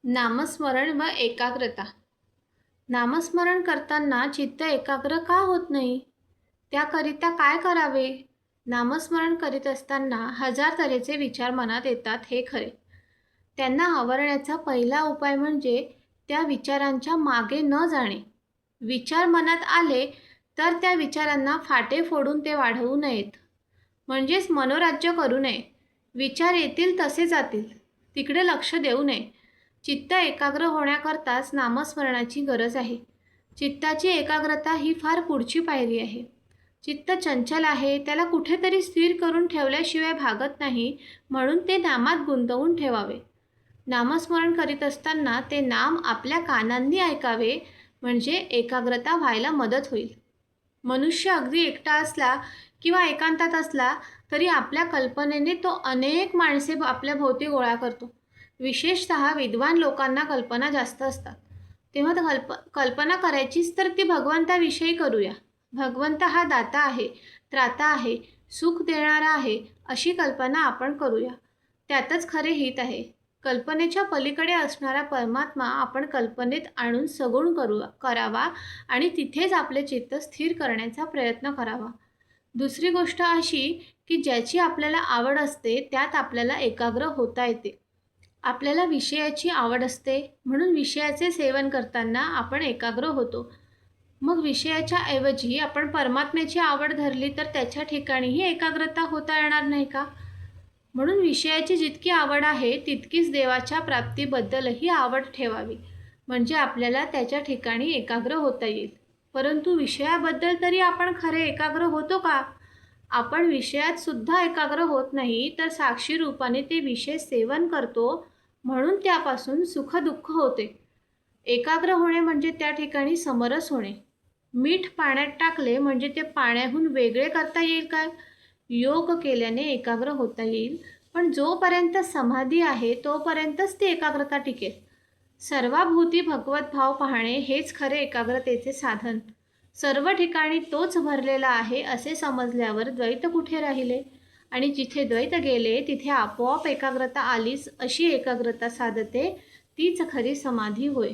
नामस्मरण व एकाग्रता. नामस्मरण करताना चित्त एकाग्र का होत नाही? त्याकरिता काय करावे? नामस्मरण करीत असताना हजार तऱ्हेचे विचार मनात येतात हे खरे. त्यांना आवरण्याचा पहिला उपाय म्हणजे त्या विचारांच्या मागे न जाणे. विचार मनात आले तर त्या विचारांना फाटे फोडून ते वाढवू नयेत. म्हणजेच मनोराज्य करू नये. विचार येतील तसे जातील, तिकडे लक्ष देऊ नये. चित्त एकाग्र होण्याकरताच नामस्मरणाची गरज आहे. चित्ताची एकाग्रता ही फार पुढची पायरी आहे. चित्त चंचल आहे, त्याला कुठेतरी स्थिर करून ठेवल्याशिवाय भागत नाही, म्हणून ते नामात गुंतवून ठेवावे. नामस्मरण करीत असताना ते नाम आपल्या कानांनी ऐकावे, म्हणजे एकाग्रता व्हायला मदत होईल. मनुष्य अगदी एकटा असला किंवा एकांतात असला तरी आपल्या कल्पनेने तो अनेक माणसे आपल्या भोवती गोळा करतो. विशेषतः विद्वान लोकांना कल्पना जास्त असतात. तेव्हा कल्पना करायचीच तर ती भगवंताविषयी करूया. भगवंत हा दाता आहे, त्राता आहे, सुख देणारा आहे, अशी कल्पना आपण करूया. त्यातच खरे हित आहे. कल्पनेच्या पलीकडे असणारा परमात्मा आपण कल्पनेत आणून सगुण करावा आणि तिथेच आपले चित्त स्थिर करण्याचा प्रयत्न करावा. दुसरी गोष्ट अशी की ज्याची आपल्याला आवड असते त्यात आपल्याला एकाग्र होता येते. आपल्याला विषयाची आवड असते म्हणून विषयाचे सेवन करताना आपण एकाग्र होतो. मग विषयाच्या ऐवजी आपण परमात्म्याची आवड धरली तर त्याच्या ठिकाणीही एकाग्रता होता येणार नाही का? म्हणून विषयाची जितकी आवड आहे तितकीच देवाच्या प्राप्तीबद्दलही आवड ठेवावी, म्हणजे आपल्याला त्याच्या ठिकाणी एकाग्र होता येईल. परंतु विषयाबद्दल तरी आपण खरे एकाग्र होतो का? आपण विषयात सुद्धा एकाग्र होत नाही तर साक्षी रूपाने ते विषय सेवन करतो, म्हणून त्यापासून सुख दुःख होते. एकाग्र होणे म्हणजे त्या ठिकाणी समरस होणे. मीठ पाण्यात टाकले म्हणजे ते पाण्याहून वेगळे करता येईल काय? योग केल्याने एकाग्र होता येईल, पण जोपर्यंत समाधी आहे तोपर्यंतच ती एकाग्रता टिकेल. सर्वाभूती भगवत भाव पाहणे हेच खरे एकाग्रतेचे साधन. सर्व ठिकाणी तोच भरलेला आहे असे समजल्यावर द्वैत कुठे राहिले? आणि जिथे द्वैत गेले तिथे आपोआप एकाग्रता आलीच, अशी एकाग्रता साधते, तीच खरी समाधी होय.